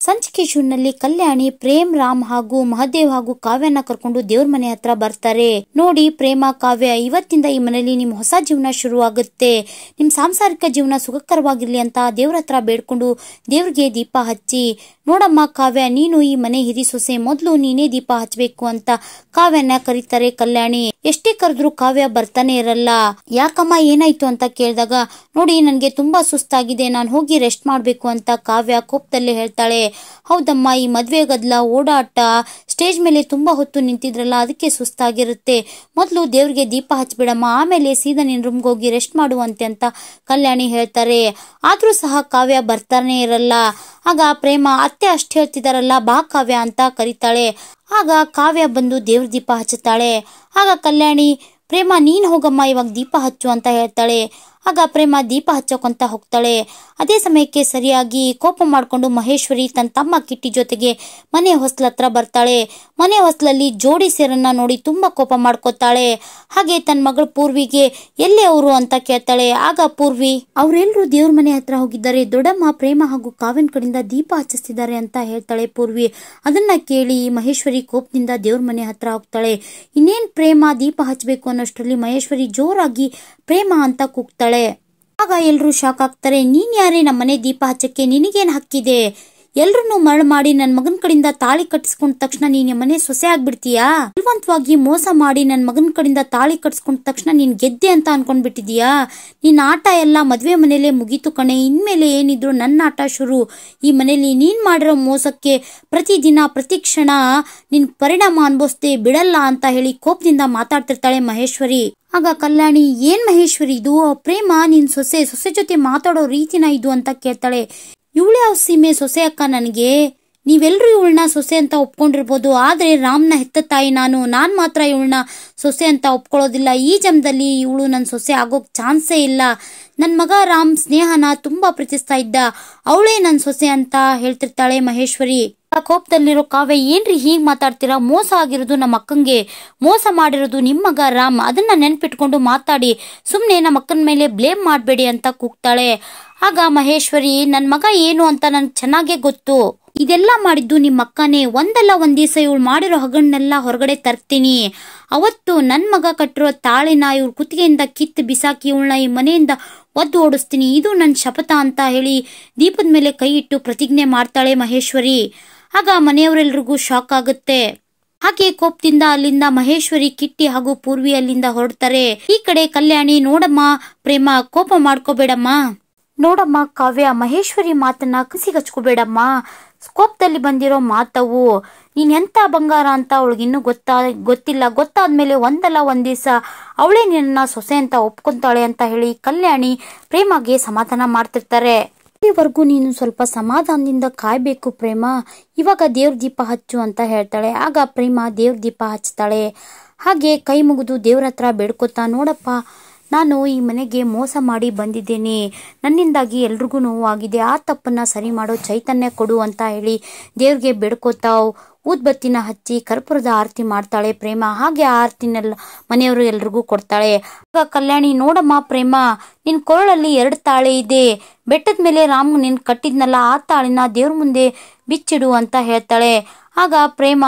ಸಂಚಿಕೆ ಶೂನ್ನಲ್ಲಿ ಕಲ್ಯಾಣಿ ಪ್ರೇಮ್, ರಾಮ್ ಹಾಗೂ ಮಹದೇವ್ ಹಾಗೂ ಕಾವ್ಯನ ಕರ್ಕೊಂಡು ದೇವ್ರ ಮನೆ ಹತ್ರ ಬರ್ತಾರೆ. ನೋಡಿ ಪ್ರೇಮ, ಕಾವ್ಯ, ಇವತ್ತಿಂದ ಈ ಮನೆಯಲ್ಲಿ ನಿಮ್ ಹೊಸ ಜೀವನ ಶುರು ಆಗುತ್ತೆ. ನಿಮ್ ಸಾಂಸಾರಿಕ ಜೀವನ ಸುಖಕರವಾಗಿರ್ಲಿ ಅಂತ ದೇವ್ರ ಹತ್ರ ಬೇಡ್ಕೊಂಡು ದೇವ್ರಿಗೆ ದೀಪ ಹಚ್ಚಿ. ನೋಡಮ್ಮ ಕಾವ್ಯ, ನೀನು ಈ ಮನೆ ಹಿರಿ ಸೊಸೆ, ಮೊದ್ಲು ನೀನೇ ದೀಪ ಹಚ್ಚಬೇಕು ಅಂತ ಕಾವ್ಯನ ಕರೀತಾರೆ ಕಲ್ಯಾಣಿ. ಎಷ್ಟೇ ಕರೆದ್ರು ಕಾವ್ಯ ಬರ್ತಾನೆ ಇರಲ್ಲ. ಯಾಕಮ್ಮ ಏನಾಯ್ತು ಅಂತ ಕೇಳಿದಾಗ, ನೋಡಿ ನನ್ಗೆ ತುಂಬಾ ಸುಸ್ತಾಗಿದೆ, ನಾನು ಹೋಗಿ ರೆಸ್ಟ್ ಮಾಡ್ಬೇಕು ಅಂತ ಕಾವ್ಯ ಕೋಪದಲ್ಲಿ ಹೇಳ್ತಾಳೆ. ಹೌದಮ್ಮ, ಈ ಮದ್ವೆ ಗದ್ಲ, ಓಡಾಟ, ಸ್ಟೇಜ್ ಮೇಲೆ ತುಂಬಾ ಹೊತ್ತು ನಿಂತಿದ್ರಲ್ಲ, ಅದಕ್ಕೆ ಸುಸ್ತಾಗಿರುತ್ತೆ. ಮೊದ್ಲು ದೇವ್ರಿಗೆ ದೀಪ ಹಚ್ಬಿಡಮ್ಮ, ಆಮೇಲೆ ಸೀದಾ ನಿನ್ ರೂಮ್ಗೆ ಹೋಗಿ ರೆಸ್ಟ್ ಮಾಡುವಂತೆ ಅಂತ ಕಲ್ಯಾಣಿ ಹೇಳ್ತಾರೆ. ಆದ್ರೂ ಸಹ ಕಾವ್ಯ ಬರ್ತಾನೆ ಇರಲ್ಲ. ಆಗ ಪ್ರೇಮ, ಅತ್ತೆ ಅಷ್ಟ್ ಹೇಳ್ತಿದಾರಲ್ಲ, ಬಾ ಕಾವ್ಯ ಅಂತ ಕರೀತಾಳೆ. ಆಗ ಕಾವ್ಯ ಬಂದು ದೇವ್ರ ದೀಪ ಹಚ್ಚುತ್ತಾಳೆ. ಆಗ ಕಲ್ಯಾಣಿ, ಪ್ರೇಮ ನೀನ್ ಹೋಗಮ್ಮ, ಇವಾಗ ದೀಪ ಹಚ್ಚು ಅಂತ ಹೇಳ್ತಾಳೆ. ಆಗ ಪ್ರೇಮ ದೀಪ ಹಚ್ಚೋಕಂತ ಹೋಗ್ತಾಳೆ. ಅದೇ ಸಮಯಕ್ಕೆ ಸರಿಯಾಗಿ ಕೋಪ ಮಾಡ್ಕೊಂಡು ಮಹೇಶ್ವರಿ ತನ್ನ ತಮ್ಮ ಕಿಟ್ಟಿ ಜೊತೆಗೆ ಮನೆ ಹೊಸ್ಲ ಹತ್ರ ಬರ್ತಾಳೆ. ಮನೆ ಹೊಸ್ಲಲ್ಲಿ ಜೋಡಿ ಸೇರನ್ನ ನೋಡಿ ತುಂಬಾ ಕೋಪ ಮಾಡ್ಕೋತಾಳೆ. ಹಾಗೆ ತನ್ನ ಮಗಳು ಪೂರ್ವಿಗೆ ಎಲ್ಲಿ ಅವರು ಅಂತ ಕೇಳ್ತಾಳೆ. ಆಗ ಪೂರ್ವಿ, ಅವ್ರೆಲ್ರು ದೇವ್ರ ಮನೆ ಹತ್ರ ಹೋಗಿದ್ದಾರೆ, ದೊಡ್ಡಮ್ಮ ಪ್ರೇಮ ಹಾಗೂ ಕಾವ್ಯನ್ ಕಡೆಯಿಂದ ದೀಪ ಹಚ್ಚಿಸ್ತಿದ್ದಾರೆ ಅಂತ ಹೇಳ್ತಾಳೆ ಪೂರ್ವಿ. ಅದನ್ನ ಕೇಳಿ ಮಹೇಶ್ವರಿ ಕೋಪದಿಂದ ದೇವ್ರ ಮನೆ ಹತ್ರ ಹೋಗ್ತಾಳೆ. ಇನ್ನೇನ್ ಪ್ರೇಮ ದೀಪ ಹಚ್ಚಬೇಕು ಅನ್ನೋಷ್ಟರಲ್ಲಿ ಮಹೇಶ್ವರಿ ಜೋರಾಗಿ ಪ್ರೇಮ ಅಂತ ಕೂಗ್ತಾಳೆ. ಆಗ ಎಲ್ರು ಶಾಕ್ ಆಗ್ತಾರೆ. ನೀನ್ ಯಾರೇ ನಮ್ಮನೆ ದೀಪ ಹಚ್ಚಕ್ಕೆ, ನಿನಗೇನ್ ಹಕ್ಕಿದೆ? ಎಲ್ರನ್ನೂ ಮರಳು ಮಾಡಿ ನನ್ ಮಗನ್ ಕಡೆಯಿಂದ ತಾಳಿ ಕಟ್ಟಿಸ್ಕೊಂಡ ತಕ್ಷಣ ನೀನ್ ಮನೆ ಸೊಸೆ ಆಗ್ಬಿಡ್ತೀಯಾ? ಬಲವಂತವಾಗಿ ಮೋಸ ಮಾಡಿ ನನ್ ಮಗನ್ ಕಡೆಯಿಂದ ತಾಳಿ ಕಟ್ಟಿಸ್ಕೊಂಡ ತಕ್ಷಣ ನೀನ್ ಗೆದ್ದೆ ಅಂತ ಅನ್ಕೊಂಡ್ಬಿಟ್ಟಿದೀಯಾ? ನಿನ್ ಆಟ ಎಲ್ಲ ಮದ್ವೆ ಮನೇಲೆ ಮುಗೀತು ಕಣೆ, ಇನ್ಮೇಲೆ ಏನಿದ್ರು ನನ್ನ ಆಟ ಶುರು. ಈ ಮನೇಲಿ ನೀನ್ ಮಾಡಿರೋ ಮೋಸಕ್ಕೆ ಪ್ರತಿದಿನ ಪ್ರತಿ ಕ್ಷಣ ನಿನ್ ಪರಿಣಾಮ ಅನ್ಭವಿಸ್ತೇ ಬಿಡಲ್ಲ ಅಂತ ಹೇಳಿ ಕೋಪದಿಂದ ಮಾತಾಡ್ತಿರ್ತಾಳೆ ಮಹೇಶ್ವರಿ. ಆಗ ಕಲ್ಯಾಣಿ, ಏನ್ ಮಹೇಶ್ವರಿ ಇದು? ಪ್ರೇಮ ನಿನ್ ಸೊಸೆ ಜೊತೆ ಮಾತಾಡೋ ರೀತಿನ ಇದು ಅಂತ ಕೇಳ್ತಾಳೆ. ಇವಳು ಯಾವ ಸೀಮೆ ಸೊಸೆ ಅಕ್ಕ ನನಗೆ? ನೀವೆಲ್ರೂ ಇವಳನ್ನ ಸೊಸೆ ಅಂತ ಒಪ್ಕೊಂಡಿರ್ಬೋದು, ಆದ್ರೆ ರಾಮ್ನ ಹೆತ್ತ ತಾಯಿ ನಾನ್ ಮಾತ್ರ ಇವಳನ್ನ ಸೊಸೆ ಅಂತ ಒಪ್ಕೊಳ್ಳೋದಿಲ್ಲ. ಈ ಜನ್ಮದಲ್ಲಿ ಇವಳು ನನ್ ಸೊಸೆ ಆಗೋಕ್ ಚಾನ್ಸೇ ಇಲ್ಲ. ನನ್ ಮಗ ರಾಮ್ ಸ್ನೇಹನ ತುಂಬಾ ಪ್ರೀತಿಸ್ತಾ ಇದ್ದ, ಅವಳೇ ನನ್ ಸೊಸೆ ಅಂತ ಹೇಳ್ತಿರ್ತಾಳೆ ಮಹೇಶ್ವರಿ. ಆ ಕೋಪದಲ್ಲಿರೋ ಕಾವ್ಯ, ಏನ್ರಿ ಹೀಗ್ ಮಾತಾಡ್ತೀರಾ? ಮೋಸ ಆಗಿರೋದು ನಮ್ಮ ಅಕ್ಕಂಗೆ, ಮೋಸ ಮಾಡಿರೋದು ನಿಮ್ ಮಗ ರಾಮ್, ಅದನ್ನ ನೆನ್ಪಿಟ್ಕೊಂಡು ಮಾತಾಡಿ, ಸುಮ್ನೆ ನಮ್ಮ ಅಕ್ಕನ ಮೇಲೆ ಬ್ಲೇಮ್ ಮಾಡ್ಬೇಡಿ ಅಂತ ಕೂಗ್ತಾಳೆ. ಆಗ ಮಹೇಶ್ವರಿ, ನನ್ ಮಗ ಏನು ಅಂತ ನನ್ಗೆ ಚೆನ್ನಾಗೇ ಗೊತ್ತು, ಇದೆಲ್ಲ ಮಾಡಿದ್ದು ನಿಮ್ಮ ಅಕ್ಕನೇ. ಒಂದಲ್ಲ ಒಂದ್ ದಿವಸ ಇವಳು ಮಾಡಿರೋ ಹಗಣ್ಣೆಲ್ಲ ಹೊರಗಡೆ ತರ್ತೀನಿ. ಅವತ್ತು ನನ್ ಮಗ ಕಟ್ಟಿರೋ ತಾಳಿನ ಇವ್ರ ಕುತ್ತಿಗೆಯಿಂದ ಕಿತ್ತು ಬಿಸಾಕಿ ಇವಳನ್ನ ಈ ಮನೆಯಿಂದ ಒದ್ದು ಓಡಿಸ್ತೀನಿ, ಇದು ನನ್ ಶಪಥ ಅಂತ ಹೇಳಿ ದೀಪದ ಮೇಲೆ ಕೈ ಇಟ್ಟು ಪ್ರತಿಜ್ಞೆ ಮಾಡ್ತಾಳೆ ಮಹೇಶ್ವರಿ. ಆಗ ಮನೆಯವರೆಲ್ರಿಗೂ ಶಾಕ್ ಆಗುತ್ತೆ. ಹಾಗೆ ಕೋಪದಿಂದ ಅಲ್ಲಿಂದ ಮಹೇಶ್ವರಿ, ಕಿಟ್ಟಿ ಹಾಗೂ ಪೂರ್ವಿ ಅಲ್ಲಿಂದ ಹೊರಡ್ತಾರೆ. ಈ ಕಡೆ ಕಲ್ಯಾಣಿ, ನೋಡಮ್ಮ ಪ್ರೇಮ, ಕೋಪ ಮಾಡ್ಕೋಬೇಡಮ್ಮ, ನೋಡಮ್ಮ ಕಾವ್ಯ, ಮಹೇಶ್ವರಿ ಮಾತನ್ನ ಕಸಿಗಚ್ಕೋಬೇಡಮ್ಮ, ಕೋಪದಲ್ಲಿ ಬಂದಿರೋ ಮಾತವು, ನೀನ್ ಎಂತ ಬಂಗಾರ ಅಂತ ಅವಳಿಗಿನ್ನೂ ಗೊತ್ತಿಲ್ಲ. ಗೊತ್ತಾದ್ಮೇಲೆ ಒಂದಲ್ಲ ಒಂದ್ ದಿವಸ ಅವಳೇ ನಿನ್ನ ಸೊಸೆ ಅಂತ ಒಪ್ಕೊಂತಾಳೆ ಅಂತ ಹೇಳಿ ಕಲ್ಯಾಣಿ ಪ್ರೇಮಗೆ ಸಮಾಧಾನ ಮಾಡ್ತಿರ್ತಾರೆ. ಇಲ್ಲಿವರೆಗೂ ನೀನು ಸ್ವಲ್ಪ ಸಮಾಧಾನದಿಂದ ಕಾಯ್ಬೇಕು ಪ್ರೇಮ, ಇವಾಗ ದೇವ್ರ ದೀಪ ಹಚ್ಚು ಅಂತ ಹೇಳ್ತಾಳೆ. ಆಗ ಪ್ರೇಮ ದೇವ್ರ ದೀಪ ಹಚ್ತಾಳೆ. ಹಾಗೆ ಕೈ ಮುಗಿದು ದೇವ್ರ ಹತ್ರ ಬೇಡ್ಕೋತಾ, ನೋಡಪ್ಪ ನಾನು ಈ ಮನೆಗೆ ಮೋಸ ಮಾಡಿ ಬಂದಿದ್ದೇನೆ, ನನ್ನಿಂದಾಗಿ ಎಲ್ರಿಗೂ ನೋವಾಗಿದೆ, ಆ ತಪ್ಪನ್ನ ಸರಿ ಮಾಡೋ ಚೈತನ್ಯ ಕೊಡು ಅಂತ ಹೇಳಿ ದೇವ್ರಿಗೆ ಬೇಡ್ಕೋತಾವ್. ಊದ್ಬತ್ತಿನ ಹಚ್ಚಿ ಕರ್ಪೂರದ ಆರತಿ ಮಾಡ್ತಾಳೆ ಪ್ರೇಮ. ಹಾಗೆ ಆರತಿನೆಲ್ಲ ಮನೆಯವರು ಎಲ್ರಿಗೂ ಕೊಡ್ತಾಳೆ. ಆಗ ಕಲ್ಯಾಣಿ, ನೋಡಮ್ಮ ಪ್ರೇಮ, ನಿನ್ ಕೊರಳಲ್ಲಿ 2 ತಾಳೆ ಇದೆ, ಬೆಟ್ಟದ ಮೇಲೆ ರಾಮ್ ನಿನ್ ಕಟ್ಟಿದ್ನಲ್ಲ, ಆ ತಾಳಿನ ದೇವ್ರ ಮುಂದೆ ಬಿಚ್ಚಿಡು ಅಂತ ಹೇಳ್ತಾಳೆ. ಆಗ ಪ್ರೇಮ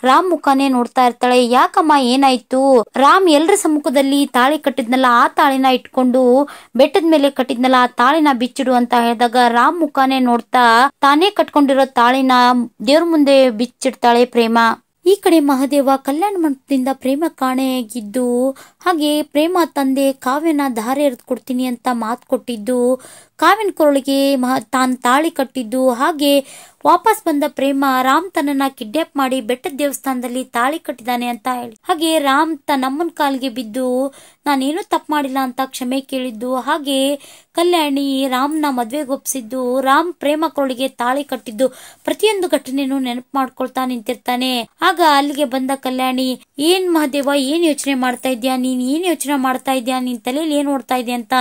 ರಾಮ್ ಮುಖಾನೇ ನೋಡ್ತಾ ಇರ್ತಾಳೆ. ಯಾಕಮ್ಮ ಏನಾಯ್ತು? ರಾಮ್ ಎಲ್ರ ಸಮ್ಮುಖದಲ್ಲಿ ತಾಳಿ ಕಟ್ಟಿದ್ನಲ್ಲ, ಆ ತಾಳಿನ ಇಟ್ಕೊಂಡು ಬೆಟ್ಟದ ಮೇಲೆ ಕಟ್ಟಿದ್ನಲ್ಲ, ಆ ತಾಳಿನ ಬಿಚ್ಚಿಡು ಅಂತ ಹೇಳಿದಾಗ ರಾಮ್ ಮುಖಾನೇ ನೋಡ್ತಾ ತಾನೇ ಕಟ್ಕೊಂಡಿರೋ ತಾಳಿನ ದೇವ್ರ ಮುಂದೆ ಬಿಚ್ಚಿಡ್ತಾಳೆ ಪ್ರೇಮ. ಈ ಕಡೆ ಮಹದೇವ ಕಲ್ಯಾಣ ಮಂಟಪದಿಂದ ಪ್ರೇಮ ಕಾಣೆಯಾಗಿದ್ದು, ಹಾಗೆ ಪ್ರೇಮ ತಂದೆ ಕಾವ್ಯನ ದಾರೆ ಎರೆದು ಕೊಡ್ತೀನಿ ಅಂತ ಮಾತು ಕೊಟ್ಟಿದ್ದು, ಕಾವ್ಯನ ಕೊರಳಿಗೆ ತಾನು ತಾಳಿ ಕಟ್ಟಿದ್ದು, ಹಾಗೆ ವಾಪಸ್ ಬಂದ ಪ್ರೇಮ ರಾಮ್ ತನ್ನನ್ನ ಕಿಡ್ನಾಪ್ ಮಾಡಿ ಬೆಟ್ಟದ ದೇವಸ್ಥಾನದಲ್ಲಿ ತಾಳಿ ಕಟ್ಟಿದ್ದಾನೆ ಅಂತ ಹೇಳಿ, ಹಾಗೆ ರಾಮ್ ತನ್ನಮ್ಮನ ಕಾಲಿಗೆ ಬಿದ್ದು ನಾನೇನು ತಪ್ಪು ಮಾಡಿಲ್ಲ ಅಂತ ಕ್ಷಮೆ ಕೇಳಿದ್ದು, ಹಾಗೆ ಕಲ್ಯಾಣಿ ರಾಮ್ನ ಮದ್ವೆಗೊಪ್ಸಿದ್ದು, ರಾಮ್ ಪ್ರೇಮ ಕೊರಳಿಗೆ ತಾಳಿ ಕಟ್ಟಿದ್ದು, ಪ್ರತಿಯೊಂದು ಘಟನೆನೂ ನೆನಪು ಮಾಡ್ಕೊಳ್ತಾ ನಿಂತಿರ್ತಾನೆ. ಆಗ ಅಲ್ಲಿಗೆ ಬಂದ ಕಲ್ಯಾಣಿ, ಏನ್ ಮಹದೇವ, ಏನ್ ಯೋಚನೆ ಮಾಡ್ತಾ ಇದ್ಯಾ ನೀನ್? ಏನ್ ಯೋಚನೆ ಮಾಡ್ತಾ ಇದ್ಯಾ? ನಿನ್ ತಲೆಯಲ್ಲಿ ಏನ್ ಓಡ್ತಾ ಇದೆ ಅಂತ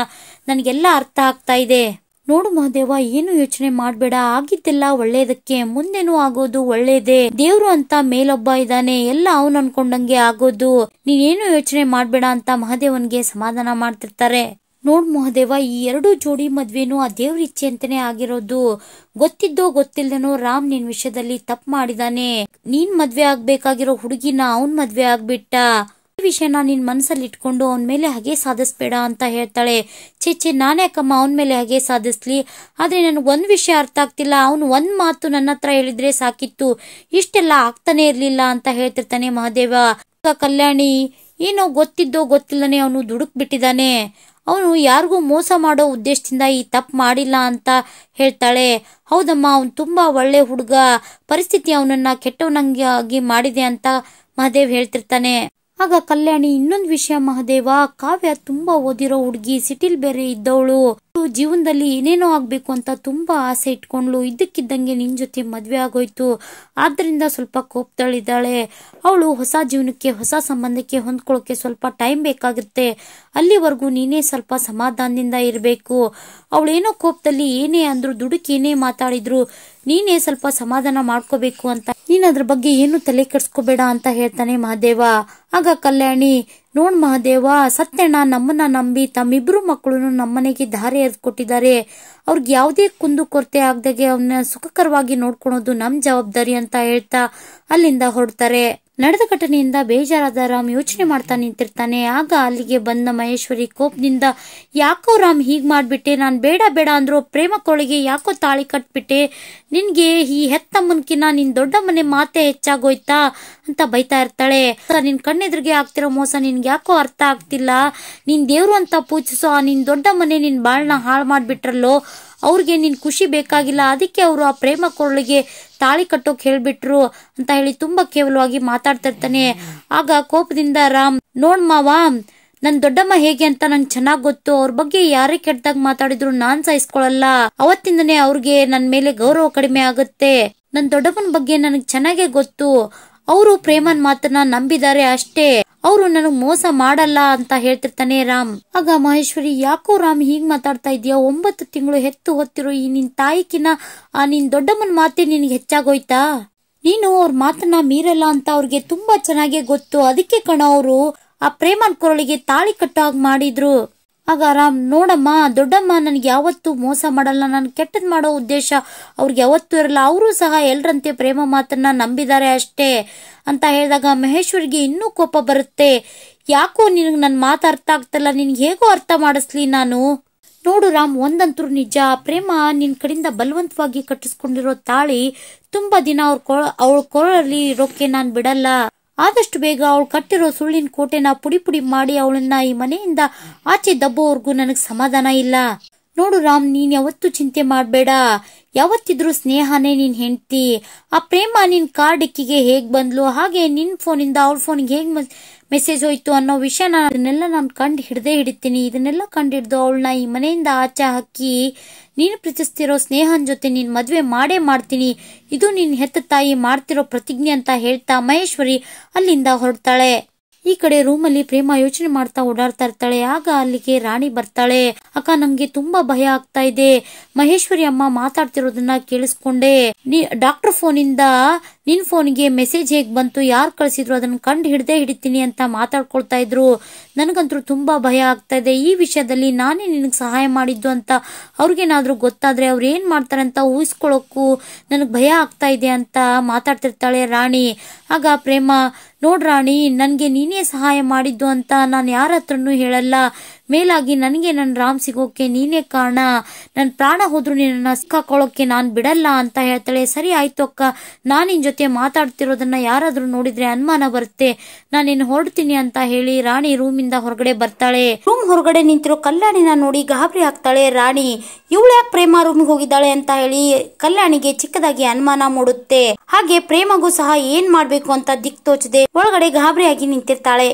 ನನ್ಗೆಲ್ಲ ಅರ್ಥ ಆಗ್ತಾ ಇದೆ. ನೋಡು ಮಹದೇವ, ಏನು ಯೋಚನೆ ಮಾಡ್ಬೇಡ, ಆಗಿದ್ದೆಲ್ಲ ಒಳ್ಳೇದಕ್ಕೆ, ಮುಂದೆನೂ ಆಗೋದು ಒಳ್ಳೇದೇ. ದೇವ್ರು ಅಂತ ಮೇಲೊಬ್ಬ ಇದ್ದಾನೆ, ಎಲ್ಲ ಅವನ್ ಅನ್ಕೊಂಡಂಗೆ ಆಗೋದು, ನೀನೇನು ಯೋಚನೆ ಮಾಡ್ಬೇಡ ಅಂತ ಮಹದೇವನ್ಗೆ ಸಮಾಧಾನ ಮಾಡ್ತಿರ್ತಾರೆ. ನೋಡ್ ಮಹಾದೇವ, ಈ ಎರಡು ಜೋಡಿ ಮದ್ವೆನೂ ಆ ದೇವ್ರ ಇಚ್ಛೆ ಅಂತಾನೆ ಆಗಿರೋದು. ಗೊತ್ತಿದ್ದೋ ಗೊತ್ತಿಲ್ದೇನೋ ರಾಮ್ ನಿನ್ ವಿಷಯದಲ್ಲಿ ತಪ್ಪು ಮಾಡಿದಾನೆ. ನೀನ್ ಮದ್ವೆ ಆಗ್ಬೇಕಾಗಿರೋ ಹುಡುಗಿನ ಅವನ್ ಮದ್ವೆ ಆಗ್ಬಿಟ್ಟ. ಈ ವಿಷಯನ ನಿನ್ ಮನಸ್ಸಲ್ಲಿ ಇಟ್ಕೊಂಡು ಅವನ್ ಮೇಲೆ ಹಾಗೆ ಸಾಧಿಸ್ಬೇಡ ಅಂತ ಹೇಳ್ತಾಳೆ. ಚೇಚೆ, ನಾನ್ಯಾಕಮ್ಮ ಅವನ್ ಮೇಲೆ ಹಾಗೆ ಸಾಧಿಸ್ಲಿ? ಆದ್ರೆ ನನ್ಗೆ ಒಂದ್ ವಿಷಯ ಅರ್ಥ ಆಗ್ತಿಲ್ಲ. ಅವನು ಒಂದ್ ಮಾತು ನನ್ನ ಹತ್ರ ಹೇಳಿದ್ರೆ ಸಾಕಿತ್ತು, ಇಷ್ಟೆಲ್ಲ ಆಗ್ತಾನೆ ಇರ್ಲಿಲ್ಲ ಅಂತ ಹೇಳ್ತಿರ್ತಾನೆ ಮಹಾದೇವ. ಕಲ್ಯಾಣಿ ಏನೋ ಗೊತ್ತಿದ್ದೋ ಗೊತ್ತಿಲ್ಲನೆ ಅವನು ದುಡುಕ್ ಬಿಟ್ಟಿದ್ದಾನೆ. ಅವನು ಯಾರಿಗೂ ಮೋಸ ಮಾಡೋ ಉದ್ದೇಶದಿಂದ ಈ ತಪ್ಪು ಮಾಡಿಲ್ಲ ಅಂತ ಹೇಳ್ತಾಳೆ. ಹೌದಮ್ಮ, ಅವನು ತುಂಬಾ ಒಳ್ಳೆ ಹುಡುಗ, ಪರಿಸ್ಥಿತಿ ಅವನನ್ನ ಕೆಟ್ಟವನಂಗಾಗಿ ಮಾಡಿದೆ ಅಂತ ಮಹಾದೇವ್ ಹೇಳ್ತಿರ್ತಾನೆ. ಆಗ ಕಲ್ಯಾಣಿ, ಇನ್ನೊಂದು ವಿಷಯ ಮಹಾದೇವ, ಕಾವ್ಯ ತುಂಬಾ ಓದಿರೋ ಹುಡುಗಿ, ಸಿಟಿಲ್ ಬೇರೆ ಇದ್ದವಳು, ಜೀವನದಲ್ಲಿ ಏನೇನೋ ಆಗ್ಬೇಕು ಅಂತ ತುಂಬಾ ಆಸೆ ಇಟ್ಕೊಂಡ್ಲು. ಇದ್ದಕ್ಕಿದ್ದಂಗೆ ನಿನ್ ಜೊತೆ ಮದ್ವೆ ಆಗೋಯ್ತು. ಆದ್ರಿಂದ ಸ್ವಲ್ಪ ಕೋಪದಲ್ಲಿದ್ದಾಳೆ. ಅವಳು ಹೊಸ ಜೀವನಕ್ಕೆ, ಹೊಸ ಸಂಬಂಧಕ್ಕೆ ಹೊಂದ್ಕೊಳ್ಳೋಕೆ ಸ್ವಲ್ಪ ಟೈಮ್ ಬೇಕಾಗುತ್ತೆ. ಅಲ್ಲಿವರೆಗೂ ನೀನೇ ಸ್ವಲ್ಪ ಸಮಾಧಾನದಿಂದ ಇರಬೇಕು. ಅವಳೇನೋ ಕೋಪದಲ್ಲಿ ಏನೇ ಅಂದ್ರು, ದುಡುಕಿ ಏನೇ ಮಾತಾಡಿದ್ರು ನೀನೇ ಸ್ವಲ್ಪ ಸಮಾಧಾನ ಮಾಡ್ಕೋಬೇಕು ಅಂತ, ನೀನ್ ಅದ್ರ ಬಗ್ಗೆ ಏನು ತಲೆ ಕೆಡ್ಸ್ಕೋಬೇಡ ಅಂತ ಹೇಳ್ತಾನೆ ಮಹಾದೇವ. ಆಗ ಕಲ್ಯಾಣಿ, ನೋಡ್ ಮಹಾದೇವ, ಸತ್ಯಣ್ಣ ನಮ್ಮನ್ನ ನಂಬಿ ತಮ್ಮಿಬ್ರು ಮಕ್ಕಳು ನಮ್ಮನೆಗೆ ದಾರಿ ಎರೆದು ಕೊಟ್ಟಿದ್ದಾರೆ. ಅವ್ರಿಗೆ ಯಾವುದೇ ಕುಂದು ಕೊರತೆ ಆಗ್ದಾಗೆ ಅವನ್ನ ಸುಖಕರವಾಗಿ ನೋಡ್ಕೊಳೋದು ನಮ್ ಜವಾಬ್ದಾರಿ ಅಂತ ಹೇಳ್ತಾ ಅಲ್ಲಿಂದ ಹೊರಡ್ತಾರೆ. ನಡೆದ ಘಟನೆಯಿಂದ ಬೇಜಾರಾದ ರಾಮ್ ಯೋಚನೆ ಮಾಡ್ತಾ ನಿಂತಿರ್ತಾನೆ. ಆಗ ಅಲ್ಲಿಗೆ ಬಂದ ಮಹೇಶ್ವರಿ ಕೋಪದಿಂದ, ಯಾಕೋ ರಾಮ್ ಹೀಗ್ ಮಾಡ್ಬಿಟ್ಟೆ? ನಾನ್ ಬೇಡ ಬೇಡ ಅಂದ್ರು ಪ್ರೇಮಕ್ಕೊಳಗೆ ಯಾಕೋ ತಾಳಿ ಕಟ್ಬಿಟ್ಟೆ? ನಿನ್ಗೆ ಈ ಹೆತ್ತಮ್ಮನ್ಕಿನ ನಿನ್ ದೊಡ್ಡ ಮನೆ ಮಾತೆ ಹೆಚ್ಚಾಗೋಯ್ತಾ ಅಂತ ಬೈತಾ ಇರ್ತಾಳೆ. ನಿನ್ ಕಣ್ಣೆದ್ರಿಗೆ ಆಗ್ತಿರೋ ಮೋಸ ನಿನ್ಗೆ ಯಾಕೋ ಅರ್ಥ ಆಗ್ತಿಲ್ಲ. ನೀನ್ ದೇವ್ರು ಅಂತ ಪೂಜಿಸೋ ನಿನ್ ದೊಡ್ಡ ಮನೆ ನಿನ್ ಬಾಳ್ನ ಹಾಳು ಮಾಡ್ಬಿಟ್ರಲ್ಲೋ. ಅವ್ರಿಗೆ ನಿನ್ ಖುಷಿ ಬೇಕಾಗಿಲ್ಲ, ಅದಕ್ಕೆ ಅವರು ಆ ಪ್ರೇಮ ಕೊರಳಿಗೆ ತಾಳಿ ಕಟ್ಟೋಕ್ ಹೇಳ್ಬಿಟ್ರು ಅಂತ ಹೇಳಿ ತುಂಬಾ ಕೇವಲವಾಗಿ ಮಾತಾಡ್ತಿರ್ತಾನೆ. ಆಗ ಕೋಪದಿಂದ ರಾಮ್, ನೋಡ್ ಮಾವ, ನನ್ ದೊಡ್ಡಮ್ಮ ಹೇಗೆ ಅಂತ ನಂಗೆ ಚೆನ್ನಾಗ್ ಗೊತ್ತು. ಅವ್ರ ಬಗ್ಗೆ ಯಾರೇ ಕೆಟ್ಟದಾಗ ಮಾತಾಡಿದ್ರು ನಾನ್ ಸಹಿಸ್ಕೊಳಲ್ಲ. ಅವತ್ತಿಂದನೇ ಅವ್ರಿಗೆ ನನ್ ಮೇಲೆ ಗೌರವ ಕಡಿಮೆ ಆಗುತ್ತೆ. ನನ್ ದೊಡ್ಡಮ್ಮನ ಬಗ್ಗೆ ನನಗ್ ಚೆನ್ನಾಗೇ ಗೊತ್ತು. ಅವರು ಪ್ರೇಮನ್ ಮಾತನ್ನ ನಂಬಿದ್ದಾರೆ ಅಷ್ಟೇ, ಅವರು ನನಗ್ ಮೋಸ ಮಾಡಲ್ಲ ಅಂತ ಹೇಳ್ತಿರ್ತಾನೆ ರಾಮ್. ಆಗ ಮಹೇಶ್ವರಿ, ಯಾಕೋ ರಾಮ್ ಹೀಗ್ ಮಾತಾಡ್ತಾ ಇದೀಯ? 9 ತಿಂಗಳು ಹೆತ್ತು ಹೊತ್ತಿರೋ ಈ ನಿನ್ ತಾಯಿಕಿನ ಆ ನಿನ್ ದೊಡ್ಡಮ್ಮನ ಮಾತೆ ನಿನ್ಗೆ ಹೆಚ್ಚಾಗೋಯ್ತಾ? ನೀನು ಅವ್ರ ಮಾತನ್ನ ಮೀರಲ್ಲ ಅಂತ ಅವ್ರಿಗೆ ತುಂಬಾ ಚೆನ್ನಾಗೇ ಗೊತ್ತು. ಅದಕ್ಕೆ ಕಣ ಅವರು ಆ ಪ್ರೇಮನ್ ಕೊರಳಿಗೆ ತಾಳಿ ಕಟ್ಟಾಗ್ ಮಾಡಿದ್ರು. ಆಗ ರಾಮ್, ನೋಡಮ್ಮ, ದೊಡ್ಡಮ್ಮ ನನ್ಗೆ ಯಾವತ್ತೂ ಮೋಸ ಮಾಡಲ್ಲ. ನನ್ ಕೆಟ್ಟದ್ ಮಾಡೋ ಉದ್ದೇಶ ಅವ್ರಿಗೆ ಯಾವತ್ತೂ ಇರಲ್ಲ. ಅವರು ಸಹ ಎಲ್ರಂತೆ ಪ್ರೇಮ ಮಾತನ್ನ ನಂಬಿದ್ದಾರೆ ಅಷ್ಟೇ ಅಂತ ಹೇಳಿದಾಗ ಮಹೇಶ್ವರಿಗೆ ಇನ್ನೂ ಕೋಪ ಬರುತ್ತೆ. ಯಾಕೋ ನಿನಗ್ ನನ್ ಮಾತು ಅರ್ಥ ಆಗ್ತಲ್ಲ, ನಿನ್ಗೆ ಹೇಗೋ ಅರ್ಥ ಮಾಡಿಸ್ಲಿ ನಾನು? ನೋಡು ರಾಮ್, ಒಂದಂತೂ ನಿಜ, ಪ್ರೇಮ ನಿನ್ ಕಡೆಯಿಂದ ಬಲವಂತವಾಗಿ ಕಟ್ಟಿಸ್ಕೊಂಡಿರೋ ತಾಳಿ ತುಂಬಾ ದಿನ ಅವಳ ಕೊರಳಲ್ಲಿ ಇರೋಕೆ ನಾನ್ ಬಿಡಲ್ಲ. ಆದಷ್ಟು ಬೇಗ ಅವಳು ಕಟ್ಟಿರೋ ಸುಳ್ಳಿನ ಕೋಟೆನ ಪುಡಿ ಪುಡಿ ಮಾಡಿ ಅವಳನ್ನ ಈ ಮನೆಯಿಂದ ಆಚೆ ದಬ್ಬೋವರೆಗೂ ನನಗ್ ಸಮಾಧಾನ ಇಲ್ಲ. ನೋಡು ರಾಮ್, ನೀನ್ ಯಾವತ್ತೂ ಚಿಂತೆ ಮಾಡ್ಬೇಡ. ಯಾವತ್ತಿದ್ರು ಸ್ನೇಹನೇ ನಿನ್ ಹೆಂಡತಿ. ಆ ಪ್ರೇಮ ನಿನ್ ಕಾರ್ ಡಿಕ್ಕಿಗೆ ಹೇಗ್ ಬಂದ್ಲು, ಹಾಗೆ ನಿನ್ ಫೋನಿಂದ ಅವಳ ಫೋನ್ಗೆ ಹೇಗ್ ಮೆಸೇಜ್ ಹೋಯ್ತು ಅನ್ನೋ ವಿಷಯನ ಇದನ್ನೆಲ್ಲ ನಾನು ಕಂಡು ಹಿಡಿತೀನಿ. ಇದನ್ನೆಲ್ಲ ಕಂಡು ಹಿಡ್ದು ಅವಳನ್ನ ಈ ಮನೆಯಿಂದ ಆಚೆ ಹಾಕಿ ನೀನು ಪ್ರೀತಿಸ್ತಿರೋ ಸ್ನೇಹನ್ ಜೊತೆ ನೀನ್ ಮದ್ವೆ ಮಾಡೇ ಮಾಡ್ತೀನಿ. ಇದು ನಿನ್ ಹೆತ್ತ ತಾಯಿ ಮಾಡ್ತಿರೋ ಪ್ರತಿಜ್ಞೆ ಅಂತ ಹೇಳ್ತಾ ಮಹೇಶ್ವರಿ ಅಲ್ಲಿಂದ ಹೊರಡ್ತಾಳೆ. ಈ ಕಡೆ ರೂಮಲ್ಲಿ ಪ್ರೇಮ ಯೋಚನೆ ಮಾಡ್ತಾ ಓಡಾಡ್ತಾ ಇರ್ತಾಳೆ. ಆಗ ಅಲ್ಲಿಗೆ ರಾಣಿ ಬರ್ತಾಳೆ. ಅಕ್ಕ, ನಂಗೆ ತುಂಬಾ ಭಯ ಆಗ್ತಾ ಇದೆ. ಮಹೇಶ್ವರಿ ಅಮ್ಮ ಮಾತಾಡ್ತಿರೋದನ್ನ ಕೇಳಿಸ್ಕೊಂಡೆ. ಡಾಕ್ಟರ್ ಫೋನಿಂದ ನಿನ್ ಫೋನ್ಗೆ ಮೆಸೇಜ್ ಹೇಗ್ ಬಂತು, ಯಾರು ಕಳ್ಸಿದ್ರು, ಅದನ್ನ ಕಂಡು ಹಿಡಿತೀನಿ ಅಂತ ಮಾತಾಡ್ಕೊಳ್ತಾ ಇದ್ರು. ನನಗಂತೂ ತುಂಬಾ ಭಯ ಆಗ್ತಾ ಇದೆ. ಈ ವಿಷಯದಲ್ಲಿ ನಾನೇ ನಿನಗ್ ಸಹಾಯ ಮಾಡಿದ್ದು ಅಂತ ಅವ್ರಿಗೇನಾದ್ರೂ ಗೊತ್ತಾದ್ರೆ ಅವ್ರು ಏನ್ ಮಾಡ್ತಾರೆ ಅಂತ ಊಹಿಸ್ಕೊಳ್ಳೋಕು ನನಗ್ ಭಯ ಆಗ್ತಾ ಇದೆ ಅಂತ ಮಾತಾಡ್ತಿರ್ತಾಳೆ ರಾಣಿ. ಆಗ ಪ್ರೇಮ, ನೋಡ್ ರಾಣಿ, ನನ್ಗೆ ನೀನೇ ಸಹಾಯ ಮಾಡಿದ್ದು ಅಂತ ನಾನು ಯಾರ ಹತ್ರನೂ ಹೇಳಲ್ಲ. ಮೇಲಾಗಿ ನನಗೆ ನನ್ ರಾಮ್ ಸಿಗೋಕೆ ನೀನೇ ಕಾರಣ. ನನ್ ಪ್ರಾಣ ಹೋದ್ರು ನಿನ್ನ ಸಿಕ್ಕಾಕೊಳ್ಳೋಕೆ ನಾನ್ ಬಿಡಲ್ಲ ಅಂತ ಹೇಳ್ತಾಳೆ. ಸರಿ ಆಯ್ತು ಅಕ್ಕ, ನಾನ್ ನಿನ್ ಜೊತೆ ಮಾತಾಡ್ತಿರೋದನ್ನ ಯಾರಾದ್ರೂ ನೋಡಿದ್ರೆ ಅನುಮಾನ ಬರುತ್ತೆ, ನಾನೇನು ಹೊರಡ್ತೀನಿ ಅಂತ ಹೇಳಿ ರಾಣಿ ರೂಮಿಂದ ಹೊರಗಡೆ ಬರ್ತಾಳೆ. ರೂಮ್ ಹೊರಗಡೆ ನಿಂತಿರೋ ಕಲ್ಯಾಣಿನ ನೋಡಿ ಗಾಬರಿ ಆಗ್ತಾಳೆ ರಾಣಿ. ಇವಳು ಯಾಕೆ ಪ್ರೇಮ ರೂಮ್ಗೆ ಹೋಗಿದ್ದಾಳೆ ಅಂತ ಹೇಳಿ ಕಲ್ಯಾಣಿಗೆ ಚಿಕ್ಕದಾಗಿ ಅನುಮಾನ ಮೂಡುತ್ತೆ. ಹಾಗೆ ಪ್ರೇಮಗೂ ಸಹ ಏನ್ ಮಾಡ್ಬೇಕು ಅಂತ ದಿಕ್ ತೋಚದೆ ಒಳಗಡೆ ಗಾಬರಿಯಾಗಿ ನಿಂತಿರ್ತಾಳೆ.